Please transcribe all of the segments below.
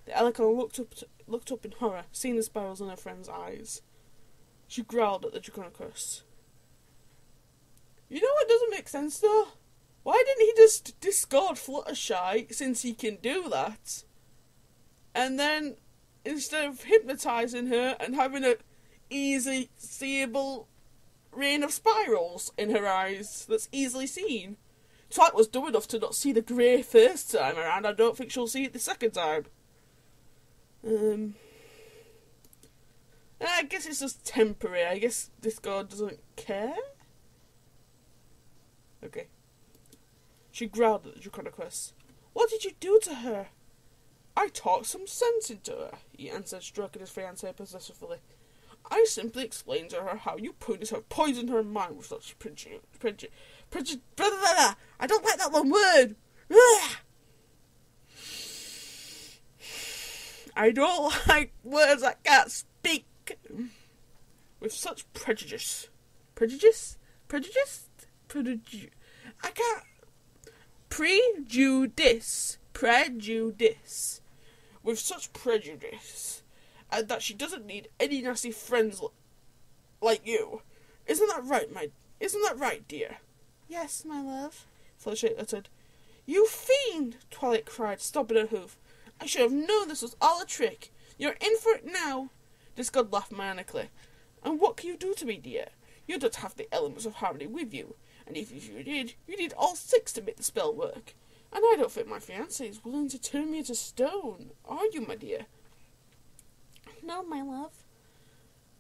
The Alicorn looked up in horror, seeing the spirals in her friend's eyes. She growled at the Draconicus. You know what doesn't make sense, though? Why didn't he just discard Fluttershy, since he can do that? And then, instead of hypnotising her and having an easily seeable rain of spirals in her eyes that's easily seen. Twilight was dumb enough to not see the grey first time around. I don't think she'll see it the second time. I guess it's just temporary. I guess this god doesn't care? Okay. She growled at the Draconicus. What did you do to her? I talked some sense into her, he answered, stroking his fiancée possessively. I simply explained to her how you poisoned her mind with such I don't like that one word. I don't like words I can't speak. With such prejudice. Prejudice? I can't. Prejudice. With such prejudice. And that she doesn't need any nasty friends like you. Isn't that right, dear? Yes, my love, Fluttershy uttered. You fiend! Twilight cried, stomping her hoof. I should have known this was all a trick. You're in for it now. This god laughed manically. And what can you do to me, dear? You don't have the elements of harmony with you. And if you did, you need all 6 to make the spell work. And I don't think my fiancé is willing to turn me into stone. Are you, my dear? No, my love.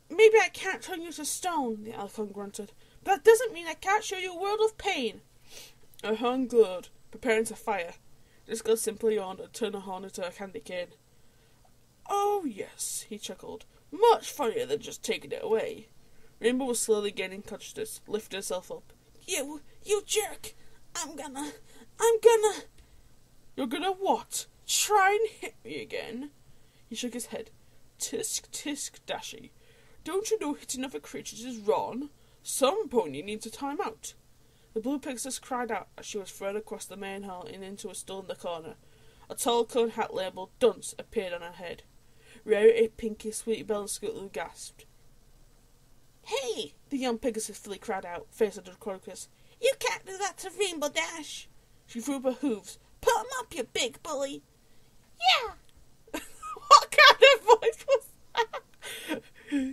Maybe I can't turn you to stone, the Alicorn grunted. But that doesn't mean I can't show you a world of pain. Her horn glowed, preparing to fire. This girl simply yawned and turned her horn into a candy cane. Oh, yes, he chuckled. Much funnier than just taking it away. Rainbow was slowly gaining consciousness, lifted herself up. You jerk! I'm gonna... You're gonna what? Try and hit me again? He shook his head. Tisk, tisk, dashy. Don't you know hitting other creatures is wrong? Some pony needs a time out. The blue princess cried out as she was thrown across the main hall and into a stall in the corner. A tall cone hat labelled Dunce appeared on her head. Rarity, Pinky, Sweetie Belle and Scootaloo gasped. Hey! The young Pegasus filly cried out, facing the Draconicus. You can't do that to Rainbow Dash! She threw up her hooves. Put 'em up, you big bully! Yeah! What kind of voice was that? Yeah!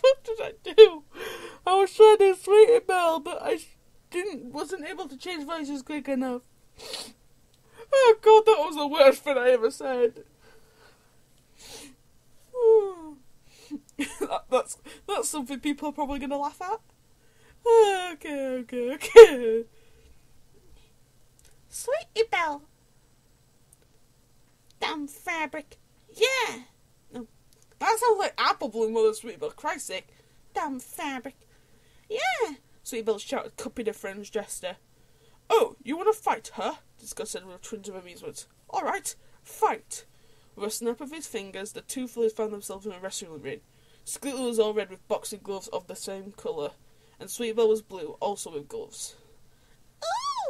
What did I do? I was trying to Sweetie Belle, but I wasn't able to change voices quick enough. Oh god, that was the worst thing I ever said. That's something people are probably going to laugh at. Okay. Sweetie Belle. Damn fabric. Yeah. No, that sounds like Apple Bloom, Mother Sweetie Belle. Christ's sake. Damn fabric. Yeah. Sweetie Belle shouted, copying her friend's gesture. Oh, you want to fight, huh? Discussed with a twinge of amusement. All right, fight. With a snap of his fingers, the two fillies found themselves in a wrestling ring. Scootaloo was all red with boxing gloves of the same colour, and Sweetie Belle was blue, also with gloves.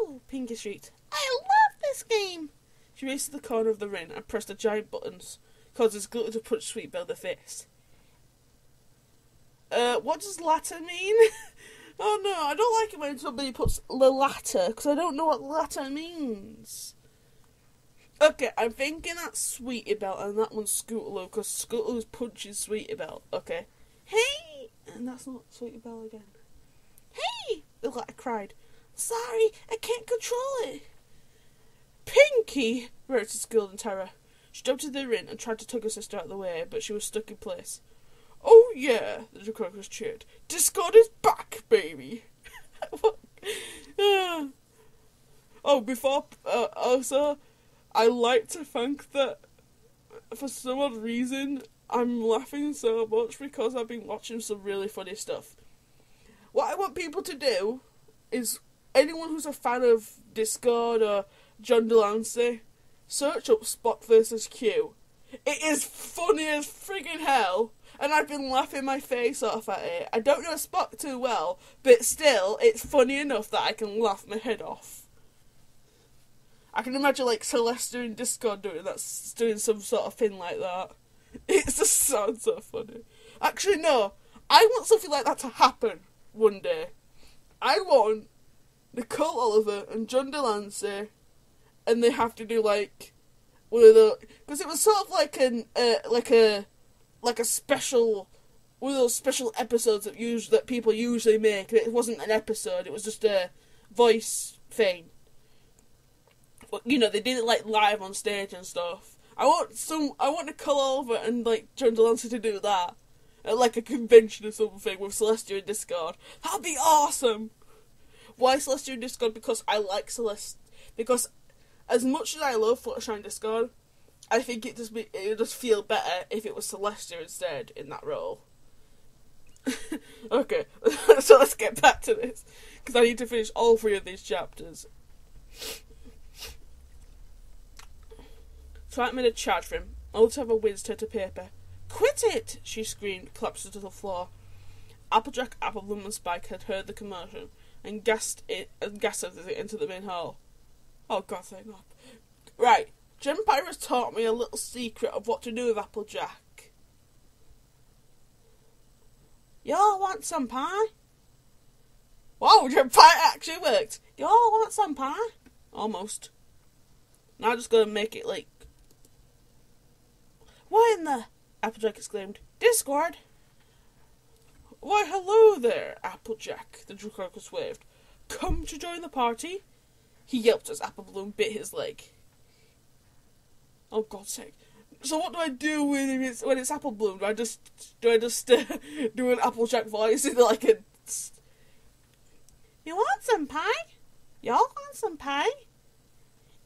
Ooh! Pinky shrieked. I love this game! She raced to the corner of the ring and pressed the giant buttons, causing Scootaloo to punch Sweetie Belle in the face. What does latter mean? Oh no, I don't like it when somebody puts the latter, because I don't know what latter means. Okay, I'm thinking that's Sweetie Belle, and that one's Scootaloo, because Scootaloo's punching Sweetie Belle. Okay. Hey! And that's not Sweetie Belle again. Hey! The latter cried. Sorry, I can't control it. Pinky! Roared Scootaloo in terror. She jumped into the ring and tried to tug her sister out of the way, but she was stuck in place. Oh yeah, the Draconicus cheered. Discord is back, baby! Also, I like to think that for some odd reason I'm laughing so much because I've been watching some really funny stuff. What I want people to do is, anyone who's a fan of Discord or John Delancey, search up Spock vs. Q. It is funny as friggin' hell, and I've been laughing my face off at it. I don't know Spock too well, but still, it's funny enough that I can laugh my head off. I can imagine, like, Celestia in Discord doing some sort of thing like that. It just sounds so funny. Actually, no. I want something like that to happen one day. I want Nicole Oliver and John Delancey, and they have to do, like, one of the... Because it was sort of like a special... One of those special episodes that people usually make. It wasn't an episode, it was just a voice thing. But, you know, they did it, like, live on stage and stuff. I want Nicole Oliver and, like, John Delancey to do that at, like, a convention or something with Celestia in Discord. That'd be awesome! Why Celestia in Discord? Because I like Celestia. Because as much as I love Fluttershy in Discord, I think it would just feel better if it was Celestia instead in that role. Okay, so let's get back to this, because I need to finish all 3 of these chapters. Twilight made a charge for him. Oliver whizzed her to paper. "Quit it!" she screamed, collapsed to the floor. Applejack, Applebloom and Spike had heard the commotion and gasped as it entered the main hall. Oh God, thank God. Right, Jempira's taught me a little secret of what to do with Applejack. Y'all want some pie? Whoa, your pie actually worked. Y'all want some pie? Almost. Now I'm just gonna make it like... What in the... Applejack exclaimed. Discord? Why, hello there, Applejack, the Dracocus waved. Come to join the party? He yelped as Applebloom bit his leg. Oh, God's sake. So what do I do when it's Applebloom? Do I just do an Applejack voice in like a... You want some pie? Y'all want some pie?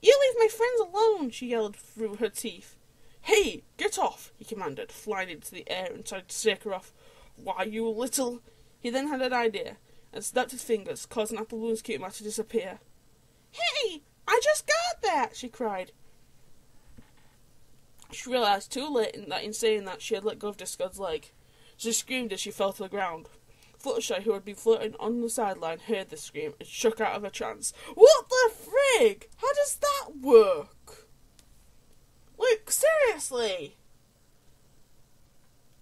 You leave my friends alone, she yelled through her teeth. Hey, get off, he commanded, flying into the air and tried to shake her off. Why, you little... He then had an idea and snapped his fingers, causing Applebloom's cute mouth to disappear. Hey, I just got that, she cried. She realised too late in saying that she had let go of Discord's leg. She screamed as she fell to the ground. Fluttershy, who had been floating on the sideline, heard the scream and shook out of her trance. What the frig? How does that work? Like, seriously?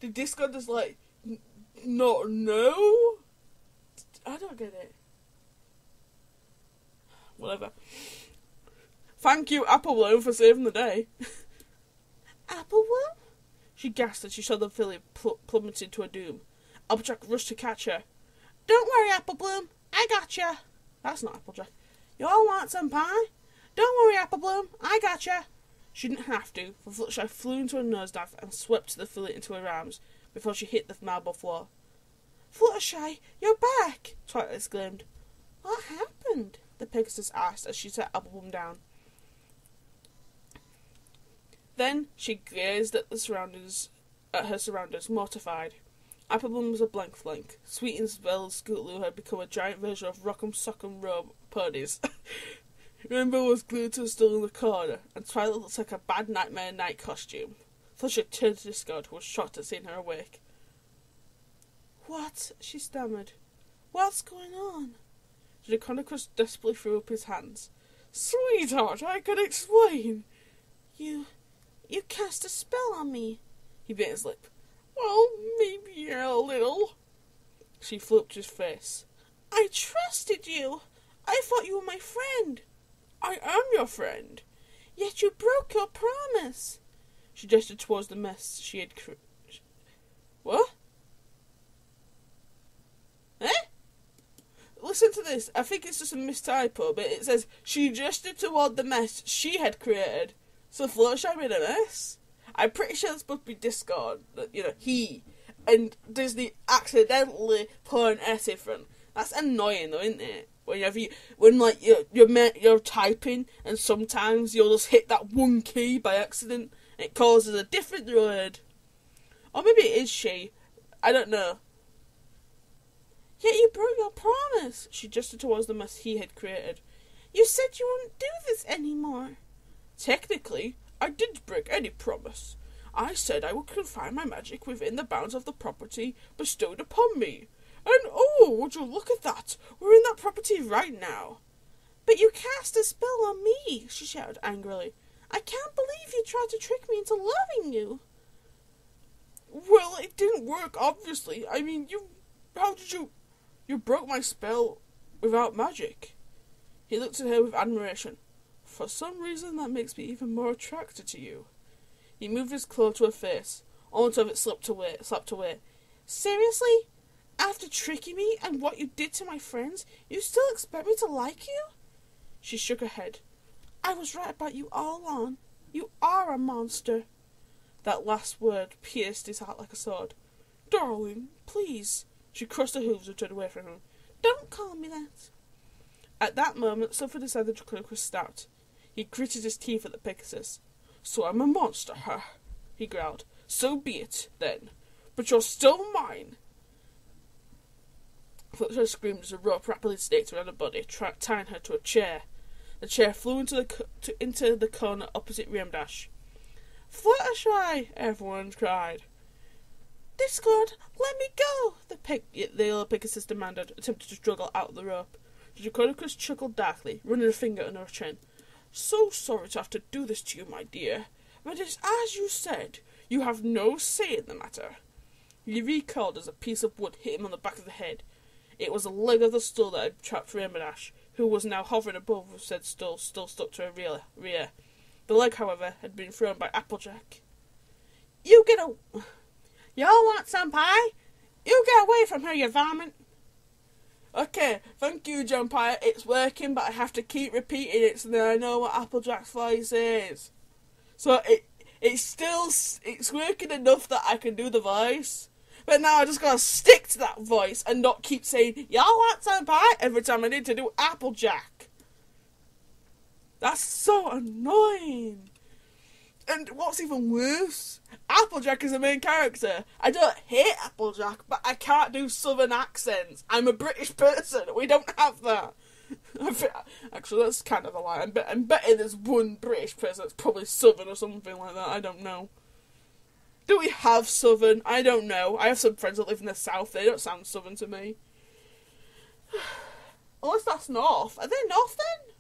Did Discord just, like, not know? I don't get it. Whatever. Thank you, Applebloom, for saving the day. Appleworm? She gasped as she saw the filly plummeted to her doom. Applejack rushed to catch her. Don't worry, Applebloom. I gotcha. That's not Applejack. You all want some pie? Don't worry, Applebloom. I gotcha. She didn't have to, for Fluttershy flew into a nosedive and swept the filly into her arms before she hit the marble floor. Fluttershy, you're back! Twilight exclaimed. What happened? The Pegasus asked as she set Applebloom down. Then she gazed at her surroundings, mortified. Applebloom was a blank flank. Sweet and Spell Scootaloo had become a giant version of Rock'em Sock'em Robe ponies. Rainbow was glued to a stool in the corner, and Twilight looked like a bad nightmare night costume. Fluttershy turned to Discord, who was shocked at seeing her awake. What? She stammered. What's going on? Draconicus desperately threw up his hands. Sweetheart, I can explain. You cast a spell on me. He bit his lip. Well, maybe a little. She flipped his face. I trusted you. I thought you were my friend. I am your friend. Yet you broke your promise. She gestured towards the mess she had What? Eh? Listen to this. I think it's just a mistypo, but it says she gestured toward the mess she had created. So Fluttershy made a mess? I'm pretty sure it's supposed to be Discord, he, and Disney accidentally put an S in front. That's annoying though, isn't it? When you're typing and sometimes you'll just hit that one key by accident, and it causes a different word. Or maybe it is she. I don't know. Yet you broke your promise, she gestured towards the mess he had created. You said you wouldn't do this anymore. Technically, I didn't break any promise. I said I would confine my magic within the bounds of the property bestowed upon me. And oh, would you look at that? We're in that property right now. But you cast a spell on me, she shouted angrily. I can't believe you tried to trick me into loving you. Well, it didn't work, obviously. I mean, how did you... You broke my spell without magic. He looked at her with admiration. For some reason, that makes me even more attracted to you. He moved his claw to her face, only to have it slapped away. Seriously? After tricking me and what you did to my friends, you still expect me to like you? She shook her head. I was right about you all along. You are a monster. That last word pierced his heart like a sword. Darling, please. She crossed her hooves and turned away from him. Don't call me that. At that moment, Sophie decided to close his stout. He gritted his teeth at the Pegasus. So I'm a monster, huh? He growled. So be it, then. But you're still mine. Fluttershy screamed as a rope rapidly snaked around her body, tying her to a chair. The chair flew into the corner opposite Ramdash. Fluttershy! Everyone cried. Discord, let me go! The little Pegasus demanded, attempting to struggle out of the rope. The Dracodicus chuckled darkly, running a finger under her chin. So sorry to have to do this to you, my dear, but it's as you said, you have no say in the matter. He recoiled as a piece of wood hit him on the back of the head. It was the leg of the stool that had trapped Rainbow, who was now hovering above with said stool, still stuck to her rear. The leg, however, had been thrown by Applejack. You want some pie? You get away from her, you varmint! Okay, thank you, John Pye. It's working, but I have to keep repeating it so that I know what Applejack's voice is. So it's working enough that I can do the voice. But now I just gotta stick to that voice and not keep saying, y'all want some pie? Every time I need to do Applejack. That's so annoying. And what's even worse, Applejack is the main character. I don't hate Applejack, but I can't do southern accents. I'm a British person. We don't have that. Actually, that's kind of a lie. I'm betting there's one British person that's probably southern or something like that. I don't know. Do we have southern? I don't know. I have some friends that live in the south. They don't sound southern to me. Unless that's north. Are they north then?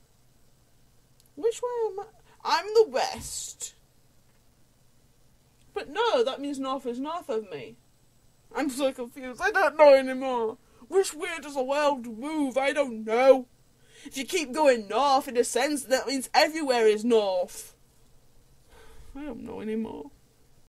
Which way am I? I'm the west. But no, that means north is north of me. I'm so confused. I don't know anymore. Which way does the world move? I don't know. If you keep going north in a sense, that means everywhere is north. I don't know anymore.